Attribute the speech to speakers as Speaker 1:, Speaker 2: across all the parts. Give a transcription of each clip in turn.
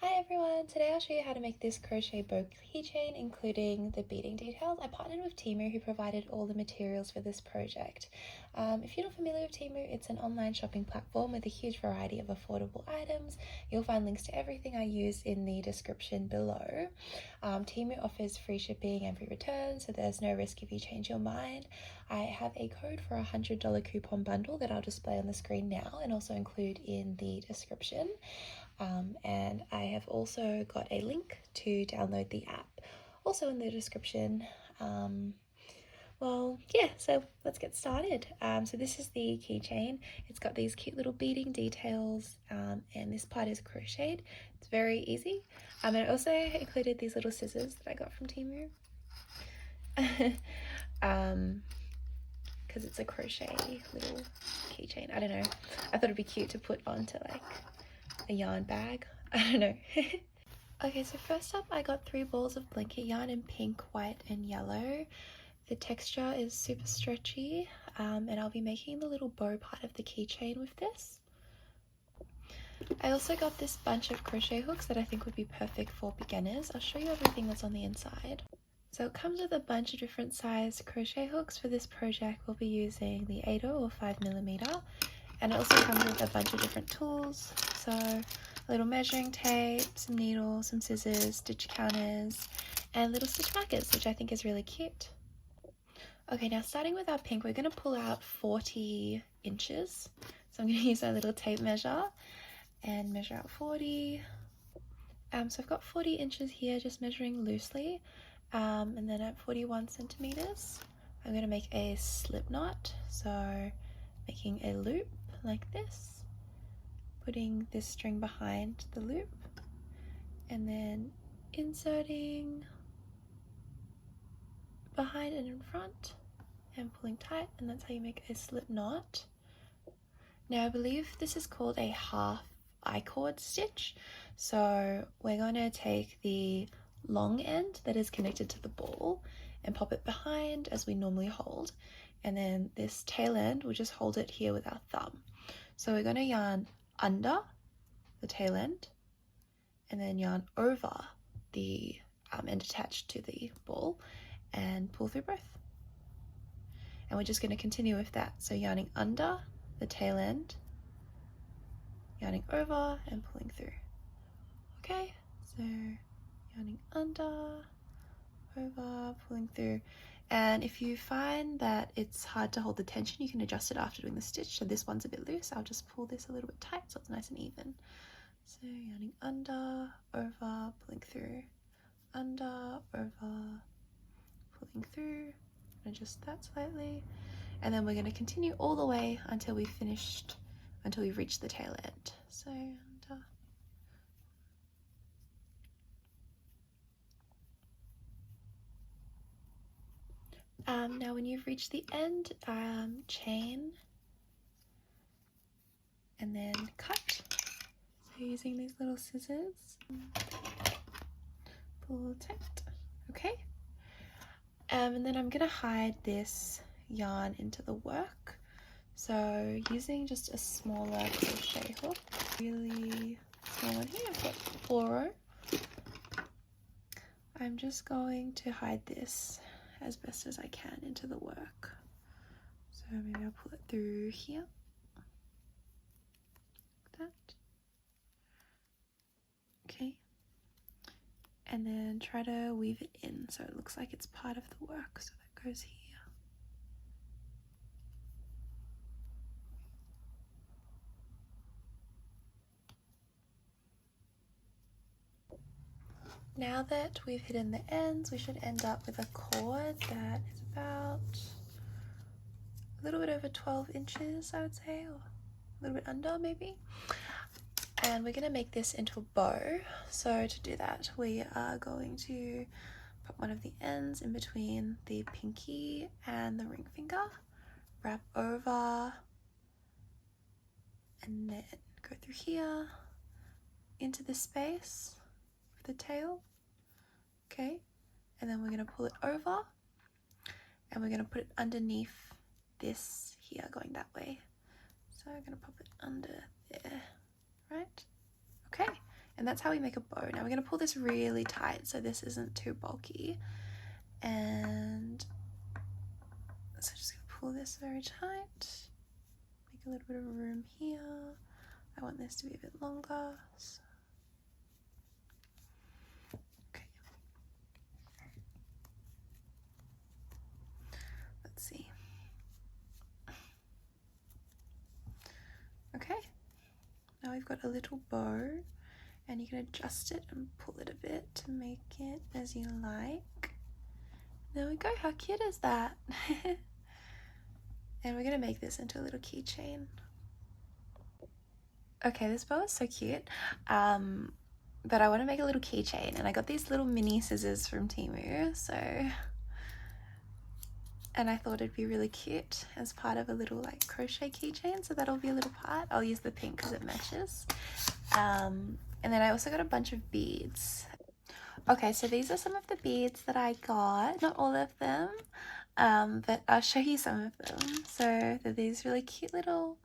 Speaker 1: Hi everyone, today I'll show you how to make this crochet bow keychain including the beading details. I partnered with Temu who provided all the materials for this project. If you're not familiar with Temu, it's an online shopping platform with a huge variety of affordable items. You'll find links to everything I use in the description below. Temu offers free shipping and free returns, so there's no risk if you change your mind. I have a code for a $100 coupon bundle that I'll display on the screen now and also include in the description. And I have also got a link to download the app also in the description. So let's get started. So this is the keychain. It's got these cute little beading details, and this part is crocheted. It's very easy. And I also included these little scissors that I got from Temu. Because it's a crochet little keychain. I don't know. I thought it'd be cute to put onto like a yarn bag. I don't know. Okay, so first up I got 3 balls of blanket yarn in pink, white and yellow. The texture is super stretchy, and I'll be making the little bow part of the keychain with this. I also got this bunch of crochet hooks that I think would be perfect for beginners. I'll show you everything that's on the inside. So it comes with a bunch of different size crochet hooks. For this project we'll be using the 8 or 5mm, and it also comes with a bunch of different tools. So a little measuring tape, some needles, some scissors, stitch counters, and little stitch markers, which I think is really cute. Okay, now starting with our pink, we're going to pull out 40 inches. So I'm going to use our little tape measure and measure out 40. So I've got 40 inches here, just measuring loosely. And then at 41 centimeters, I'm going to make a slip knot. So making a loop like this, putting this string behind the loop, and then inserting behind and in front and pulling tight, and that's how you make a slip knot. Now I believe this is called a half I-cord stitch. So we're going to take the long end that is connected to the ball and pop it behind as we normally hold, and then this tail end we'll just hold it here with our thumb. So we're going to yarn under the tail end and then yarn over the end attached to the ball and pull through both. And we're just going to continue with that. So yarning under the tail end, yarning over and pulling through. Okay, so yarning under, over, pulling through. And if you find that it's hard to hold the tension, you can adjust it after doing the stitch. So this one's a bit loose. I'll just pull this a little bit tight so it's nice and even. So yarning under, over, pulling through, under, over, pulling through. Adjust that slightly, and then we're going to continue all the way until we've reached the tail end. So under. Now when you've reached the end, chain and then cut. So using these little scissors, pull tight. Okay. And then I'm gonna hide this yarn into the work. So using just a smaller crochet hook, really small one here, I've got 4. I'm just going to hide this as best as I can into the work. So maybe I'll pull it through here, like that. Okay. And then try to weave it in so it looks like it's part of the work. So that goes here. Now that we've hidden the ends, we should end up with a cord that is about a little bit over 12 inches, I would say, or a little bit under maybe. And we're going to make this into a bow. So to do that, we are going to put one of the ends in between the pinky and the ring finger, wrap over, and then go through here into the space of the tail. Okay, and then we're going to pull it over and we're going to put it underneath this here, going that way. So I'm going to pop it under there, right? Okay, And that's how we make a bow. Now we're going to pull this really tight so this isn't too bulky. And so just going to pull this very tight. Make a little bit of room here. I want this to be a bit longer. So. Okay. Let's see. Okay. Now we've got a little bow, and you can adjust it and pull it a bit to make it as you like. There we go. How cute is that? And we're going to make this into a little keychain. Okay, this bow is so cute, but I want to make a little keychain, and I got these little mini scissors from Temu, and I thought it'd be really cute as part of a little like crochet keychain, so that'll be a little part. I'll use the pink because it matches. And then I also got a bunch of beads. Okay, so these are some of the beads that I got, not all of them, but I'll show you some of them. So they're these really cute little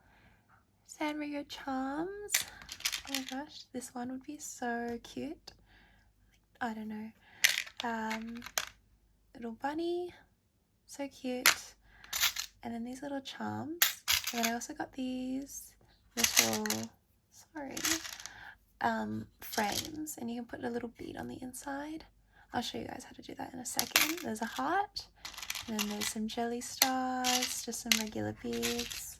Speaker 1: Sanrio charms. Oh my gosh, this one would be so cute. I don't know. Little bunny, so cute. And then these little charms. And then I also got these little, frames, and you can put a little bead on the inside. I'll show you guys how to do that in a second. There's a heart, and then there's some jelly stars, just some regular beads.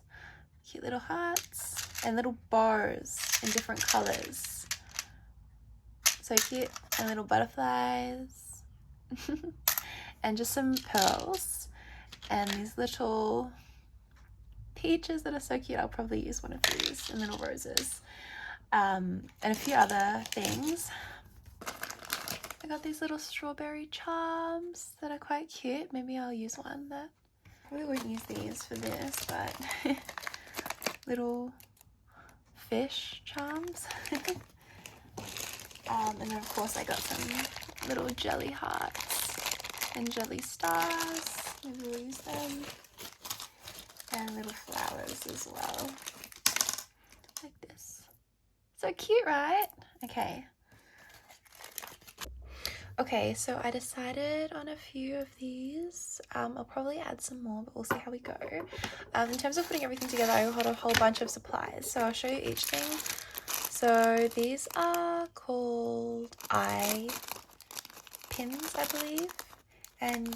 Speaker 1: Cute little hearts and little bows in different colors. So cute. And little butterflies. And just some pearls. And these little peaches that are so cute. I'll probably use one of these, and little roses. And a few other things. I got these little strawberry charms that are quite cute. Maybe I'll use one that probably won't use these for this, but little fish charms. And then of course I got some little jelly hearts and jelly stars. Maybe we'll use them. And little flowers as well. Like this. So cute, right? Okay. Okay, so I decided on a few of these. I'll probably add some more, but we'll see how we go. In terms of putting everything together, I got a whole bunch of supplies, so I'll show you each thing. So these are called eye pins, I believe, and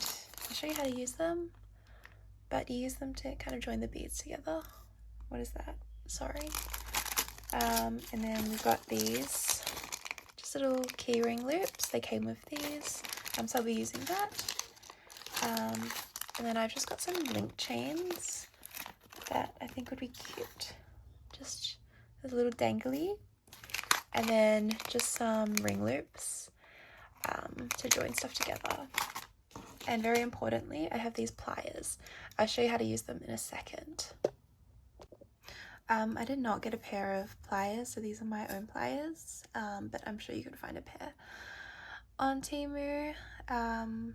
Speaker 1: I'll show you how to use them, but you use them to kind of join the beads together. What is that? Sorry. And then we've got these little key ring loops. They came with these, so I'll be using that. And then I've just got some link chains that I think would be cute. Just as a little dangly, and then just some ring loops to join stuff together. And very importantly, I have these pliers. I'll show you how to use them in a second. I did not get a pair of pliers, so these are my own pliers, but I'm sure you can find a pair on Temu.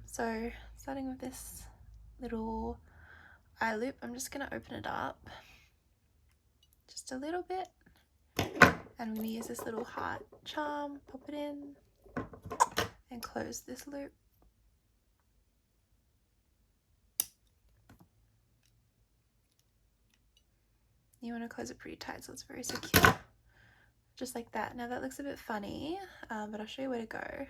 Speaker 1: So starting with this little eye loop, I'm just going to open it up just a little bit, and I'm going to use this little heart charm, pop it in, and close this loop. You want to close it pretty tight so it's very secure. Just like that. Now that looks a bit funny, but I'll show you where to go.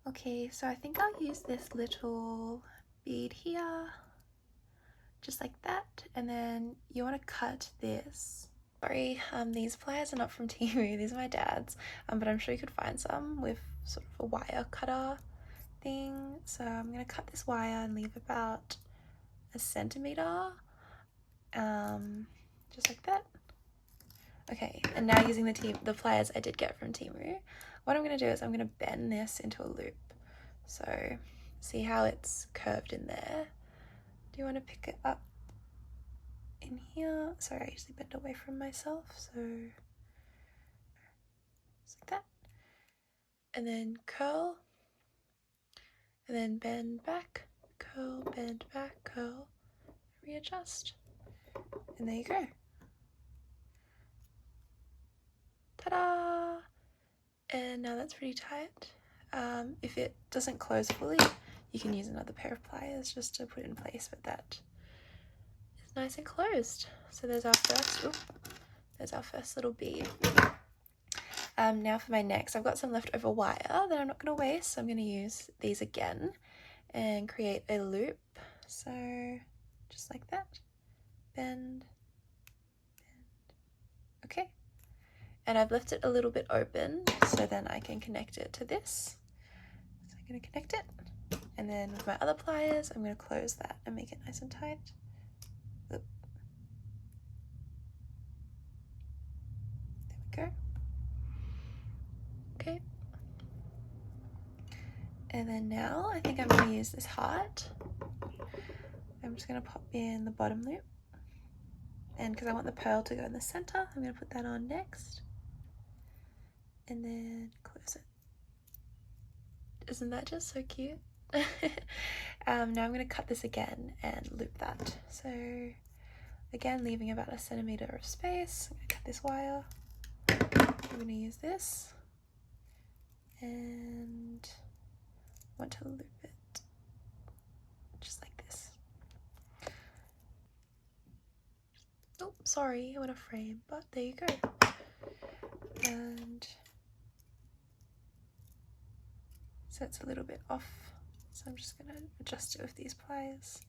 Speaker 1: Okay, so I think I'll use this little bead here. Just like that. And then you want to cut this. Sorry, these pliers are not from Temu, these are my dad's. But I'm sure you could find some with sort of a wire cutter thing. So I'm going to cut this wire and leave about 1 centimeter. Just like that. Okay, and now using the pliers I did get from Temu, what I'm going to do is I'm going to bend this into a loop. So see how it's curved in there? Do you want to pick it up in here? Sorry, I usually bend away from myself, so just like that. And then curl, and then bend back, curl, bend back, curl, readjust. And there you go. Ta-da! And now that's pretty tight. If it doesn't close fully, you can use another pair of pliers just to put it in place, but that is nice and closed. So there's our first little bead. Now for my next, I've got some leftover wire that I'm not going to waste, so I'm going to use these again and create a loop. So just like that, bend, okay. And I've left it a little bit open so then I can connect it to this. So I'm going to connect it, and then with my other pliers I'm going to close that and make it nice and tight. Oop. There we go. Okay. And then now I think I'm going to use this heart. I'm just going to pop in the bottom loop, and because I want the pearl to go in the center, I'm going to put that on next and then close it. Isn't that just so cute? Now I'm going to cut this again and loop that. So again, leaving about 1 centimeter of space. I'm going to cut this wire. I'm going to use this and want to loop it just like this. Oh, sorry, I went a frame, but there you go. And so it's a little bit off, so I'm just going to adjust it with these pliers,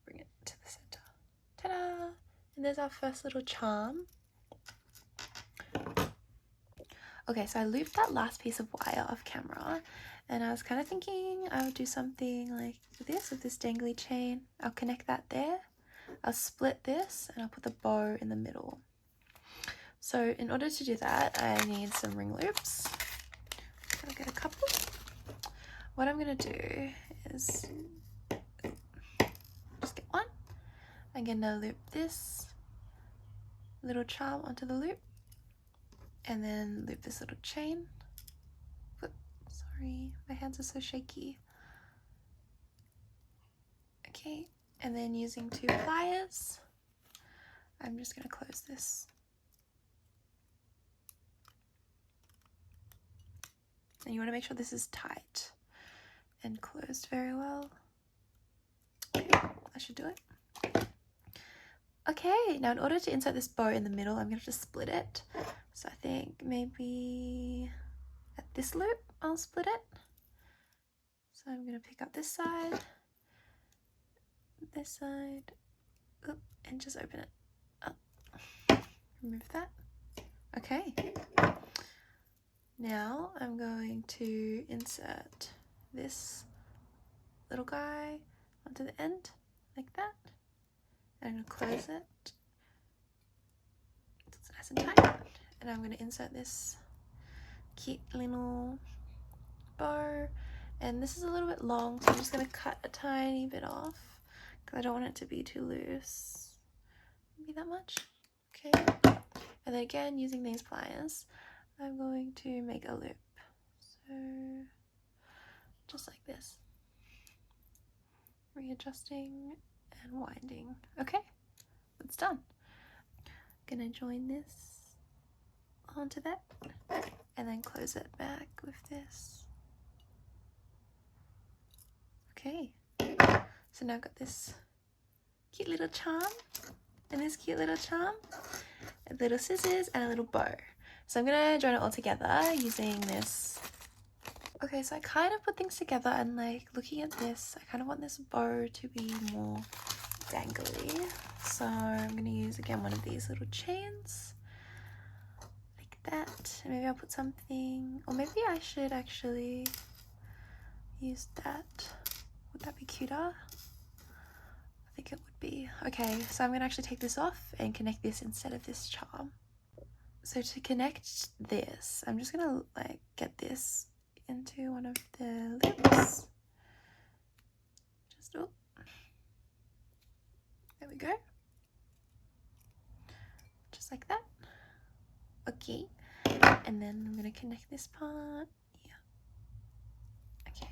Speaker 1: bring it to the center. Ta-da! And there's our first little charm. Okay, so I looped that last piece of wire off camera, and I was kind of thinking I would do something like this with this dangly chain. I'll connect that there, I'll split this, and I'll put the bow in the middle. So in order to do that, I need some ring loops. I'll get a couple. What I'm going to do is just get one. I'm going to loop this little charm onto the loop, and then loop this little chain. Oops, sorry, my hands are so shaky. Okay, and then using 2 pliers, I'm just going to close this. And you want to make sure this is tight and closed very well. Okay, that should do it. Okay, now in order to insert this bow in the middle, I'm going to just split it. So I think maybe at this loop, I'll split it. So I'm going to pick up this side, oop, and just open it up. Remove that. Okay. Now I'm going to insert this little guy onto the end, like that. And I'm going to close it. It's nice and tight. And I'm going to insert this cute little bow. And this is a little bit long, so I'm just going to cut a tiny bit off because I don't want it to be too loose. Maybe that much. Okay. And then again, using these pliers, I'm going to make a loop. So just like this. Readjusting and winding. Okay, it's done. I'm gonna join this onto that and then close it back with this. Okay, so now I've got this cute little charm and this cute little charm, little scissors and a little bow. So I'm gonna join it all together using this. Okay, so I kind of put things together, and like looking at this, I kind of want this bow to be more dangly. So I'm gonna use again one of these little chains like that. And maybe I'll put something, or maybe I should actually use that. Would that be cuter? I think it would be. Okay, so I'm gonna actually take this off and connect this instead of this charm. So to connect this, I'm just gonna like get this into one of the loops. Just, oh, there we go. Just like that. Okay, and then I'm gonna connect this part. Yeah. Okay,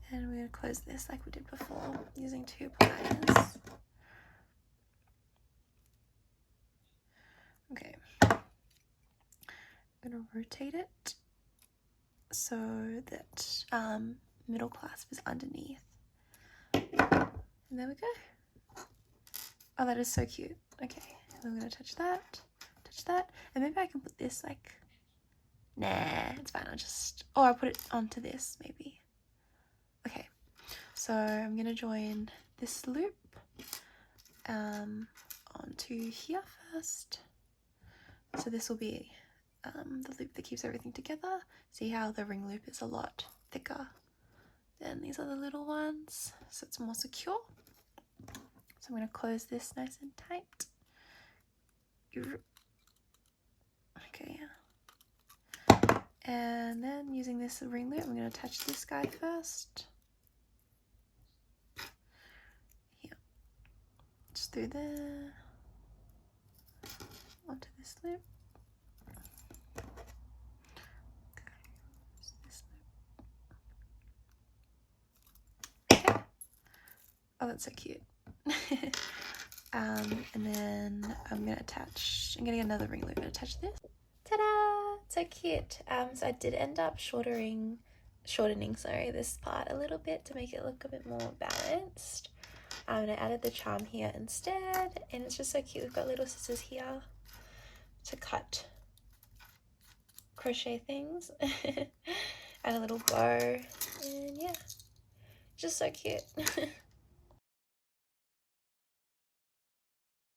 Speaker 1: and we're gonna close this like we did before using 2 pliers. Okay, I'm gonna rotate it so that middle clasp is underneath. And there we go. Oh, that is so cute. Okay, I'm gonna touch that, and maybe I can put this like, nah, it's fine. I'll put it onto this maybe. Okay, so I'm gonna join this loop onto here first. So this will be the loop that keeps everything together. See how the ring loop is a lot thicker than these other little ones, so it's more secure. So I'm going to close this nice and tight. Okay, yeah. And then using this ring loop, I'm going to attach this guy first. Here. Just through there. Onto this loop. Okay. Oh, that's so cute. And then I'm gonna get another ring loop and attach this. Ta-da! So cute. So I did end up shortening this part a little bit to make it look a bit more balanced. And I added the charm here instead, and it's just so cute. We've got little scissors here to cut crochet things. And a little bow, and yeah, just so cute.